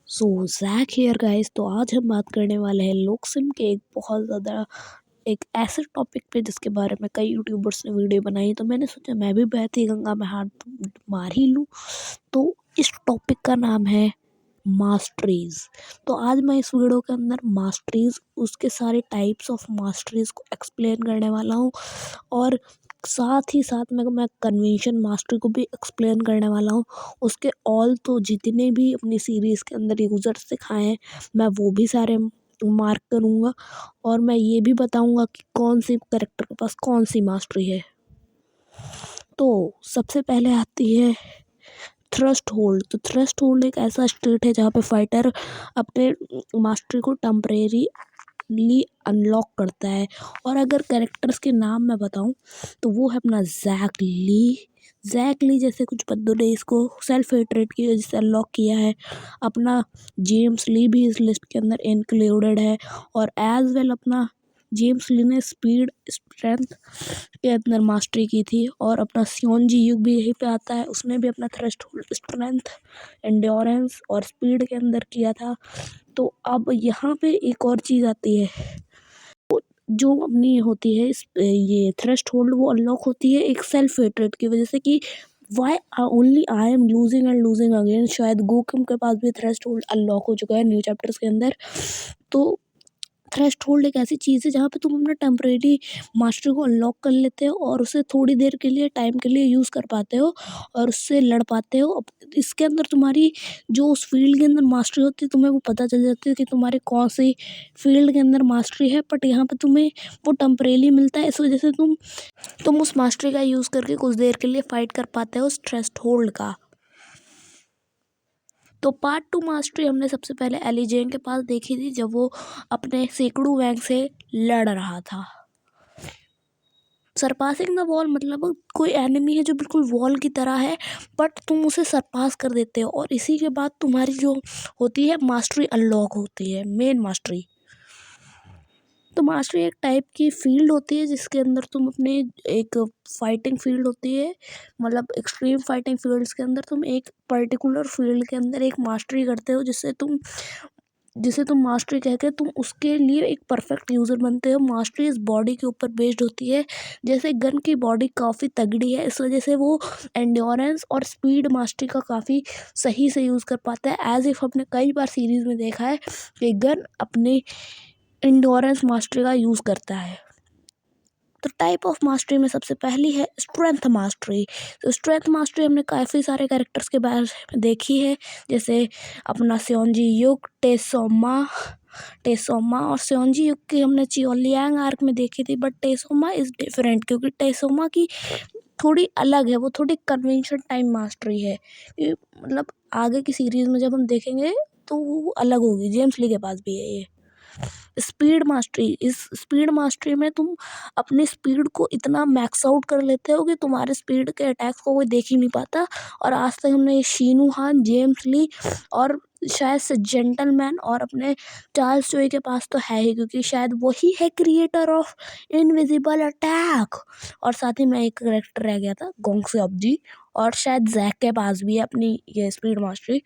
So Zac here guys. तो आज हम बात करने वाले हैं लोकसिम के एक बहुत ज़्यादा एक ऐसे टॉपिक पे जिसके बारे में कई यूट्यूबर्स ने वीडियो बनाई। तो मैंने सोचा मैं भी बहती गंगा में हाथ मार ही लूँ। तो इस टॉपिक का नाम है मास्टरीज़। तो आज मैं इस वीडियो के अंदर मास्टरीज़, उसके सारे टाइप्स ऑफ मास्टरीज़ को एक्सप्लेन करने वाला हूँ और साथ ही साथ में मैं कन्वेंशन मास्टरी को भी एक्सप्लेन करने वाला हूँ। उसके ऑल तो जितने भी अपनी सीरीज़ के अंदर यूज़र्स दिखाए हैं मैं वो भी सारे मार्क करूँगा और मैं ये भी बताऊँगा कि कौन सी कैरेक्टर के पास कौन सी मास्टरी है। तो सबसे पहले आती है थ्रस्ट होल्ड। तो थ्रस्ट होल्ड एक ऐसा स्टेट है जहाँ पे फाइटर अपने मास्टरी को टेम्परेरीली अनलॉक करता है। और अगर कैरेक्टर्स के नाम मैं बताऊं तो वो है अपना जैक ली जैसे कुछ बंदों ने इसको सेल्फ हेट्रेड की वजह से अनलॉक किया है। अपना जेम्स ली भी इस लिस्ट के अंदर इंक्लूडेड है और एज वेल अपना जेम्स ली ने स्पीड स्ट्रेंथ के अंदर मास्टरी की थी और अपना सियोंजी युग भी यहीं पे आता है। उसने भी अपना थ्रेशोल्ड स्ट्रेंथ, एंड्योरेंस और स्पीड के अंदर किया था। तो अब यहाँ पे एक और चीज़ आती है जो अपनी होती है ये थ्रेशोल्ड वो अनलॉक होती है एक सेल्फ हेट्रेड की वजह से कि why only I am losing and losing again. शायद गोकुम के पास भी थ्रेशोल्ड अनलॉक हो चुका है न्यू चैप्टर्स के अंदर। तो थ्रेशोल्ड एक ऐसी चीज़ है जहाँ पे तुम अपना टेम्परेरी मास्टर को अनलॉक कर लेते हो और उसे थोड़ी देर के लिए टाइम के लिए यूज़ कर पाते हो और उससे लड़ पाते हो। अब इसके अंदर तुम्हारी जो उस फील्ड के अंदर मास्टरी होती है तुम्हें वो पता चल जाती है कि तुम्हारे कौन सी फील्ड के अंदर मास्टरी है। बट यहाँ पे तुम्हें वो टेम्परेरी मिलता है, इस वजह से तुम उस मास्टरी का यूज़ करके कुछ देर के लिए फाइट कर पाते हो उस थ्रेशोल्ड का। तो पार्ट 2 मास्टरी हमने सबसे पहले एलिजेन के पास देखी थी जब वो अपने सेकड़ू वैंग से लड़ रहा था। सरपासिंग द वॉल मतलब कोई एनिमी है जो बिल्कुल वॉल की तरह है बट तुम उसे सरपास कर देते हो और इसी के बाद तुम्हारी जो होती है मास्टरी अनलॉक होती है, मेन मास्टरी। तो मास्टरी एक टाइप की फील्ड होती है जिसके अंदर तुम अपने एक फाइटिंग फील्ड होती है, मतलब एक्सट्रीम फाइटिंग फील्ड्स के अंदर तुम एक पर्टिकुलर फील्ड के अंदर एक मास्टरी करते हो जिसे तुम मास्टरी कह के तुम उसके लिए एक परफेक्ट यूज़र बनते हो। मास्टरी इस बॉडी के ऊपर बेस्ड होती है। जैसे गन की बॉडी काफ़ी तगड़ी है इस वजह से वो एंड्योरेंस और स्पीड मास्टरी का काफ़ी सही से यूज़ कर पाता है। एज इफ हमने कई बार सीरीज़ में देखा है कि गन अपने एंड्योरेंस मास्टरी का यूज़ करता है। तो टाइप ऑफ मास्टरी में सबसे पहली है स्ट्रेंथ मास्टरी। तो स्ट्रेंथ मास्टरी हमने काफ़ी सारे कैरेक्टर्स के बारे में देखी है, जैसे अपना सियोंजी युग, टेसोमा और सियोंजी युग की हमने चियोलियांग आर्क में देखी थी। बट टेसोमा इज़ डिफरेंट क्योंकि टेसोमा की थोड़ी अलग है, वो थोड़ी कन्वेंशन टाइम मास्टरी है। मतलब आगे की सीरीज़ में जब हम देखेंगे तो वो अलग होगी। जेम्स ली के पास भी है ये स्पीड मास्टरी। इस स्पीड मास्टरी में तुम अपने स्पीड को इतना मैक्स आउट कर लेते हो कि तुम्हारे स्पीड के अटैक्स को कोई देख ही नहीं पाता। और आज तक हमने ये शीनू हान, जेम्स ली और शायद से जेंटलमैन और अपने चार्ल्स चोई के पास तो है ही क्योंकि शायद वही है क्रिएटर ऑफ इनविजिबल अटैक। और साथ ही में एक करेक्टर रह गया था गोंगसेओबजी और शायद जैक के पास भी है अपनी ये स्पीड मास्टरी।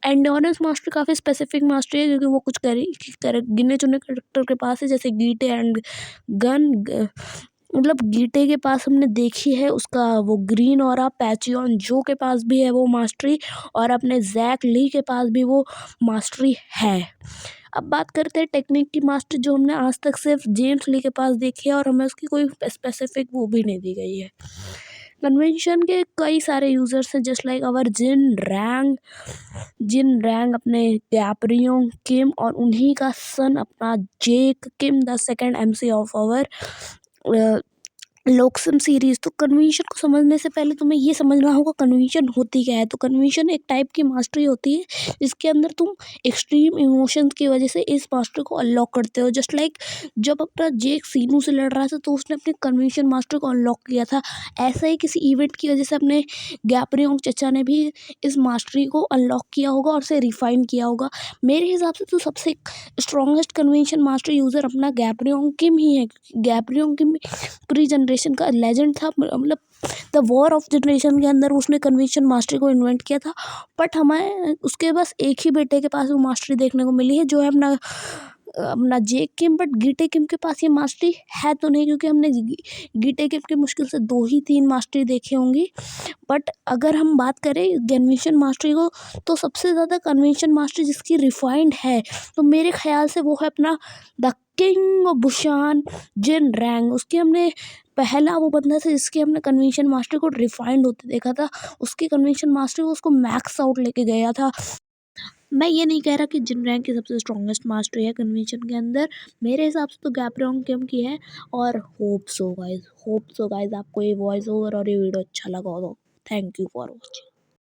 एंडोरेंस मास्टर काफ़ी स्पेसिफिक मास्टरी है क्योंकि वो कुछ गिने चुने करेक्टर के पास है, जैसे गीटे एंड मतलब गीटे के पास हमने देखी है उसका वो ग्रीन ऑरा। पैचियन जो के पास भी है वो मास्टरी और अपने जैक ली के पास भी वो मास्टरी है। अब बात करते हैं टेक्निक की मास्टरी जो हमने आज तक सिर्फ जेम्स ली के पास देखी है और हमें उसकी कोई स्पेसिफिक वो भी नहीं दी गई है। कन्वेंशन के कई सारे यूज़र्स हैं जस्ट लाइक अवर जिन रैंग अपने गैपरियो किम और उन्हीं का सन अपना Jake Kim the second MC of our लोकसम सीरीज़। तो कन्वेंशन को समझने से पहले तुम्हें ये समझना होगा कन्वेंशन होती क्या है। तो कन्वेंशन एक टाइप की मास्टरी होती है जिसके अंदर तुम एक्सट्रीम इमोशंस की वजह से इस मास्टर को अनलॉक करते हो। जस्ट लाइक जब अपना जेक सीनू से लड़ रहा था तो उसने अपने कन्वेंशन मास्टर को अनलॉक किया था। ऐसा ही किसी इवेंट की वजह से अपने गैपरियोंग चचा ने भी इस मास्टरी को अनलॉक किया होगा और उसे रिफाइन किया होगा। मेरे हिसाब से तो सबसे स्ट्रॉन्गेस्ट कन्वेंशन मास्टर यूज़र अपना गैपरियोंग किम ही है। गैपरियोंग किम प्री जनरेशन जनरेशन का लेजेंड था, मतलब द वॉर ऑफ जनरेशन के अंदर उसने कन्वेंशन मास्टरी को इन्वेंट किया था। बट हमें उसके बस एक ही बेटे के पास वो मास्टरी देखने को मिली है, जो है अपना अपना जे किम। बट गीटे किम के पास ये मास्टरी है तो नहीं, क्योंकि हमने गीटे किम के मुश्किल से 2 ही 3 मास्टरी देखी होंगी। बट अगर हम बात करें कन्वेंशन मास्टरी को, तो सबसे ज़्यादा कन्वेंशन मास्टरी जिसकी रिफाइंड है, तो मेरे ख्याल से वो है अपना द किंग ऑफ बुशान जिन रैंग। उसकी हमने पहला वो बंदा था जिसकी हमने कन्वेंशन मास्टरी को रिफाइंड होते देखा था। उसकी कन्वेंशन मास्टरी को उसको मैक्स आउट लेके गया था। मैं ये नहीं कह रहा कि जिन रैंक की सबसे स्ट्रॉन्गेस्ट मास्टरी है कन्वेंशन के अंदर, मेरे हिसाब से तो गैब्रोंग किम की है। और होप सो गाइज आपको ये वॉइस ओवर और ये वीडियो अच्छा लगा हो तो थैंक यू फॉर वॉचिंग।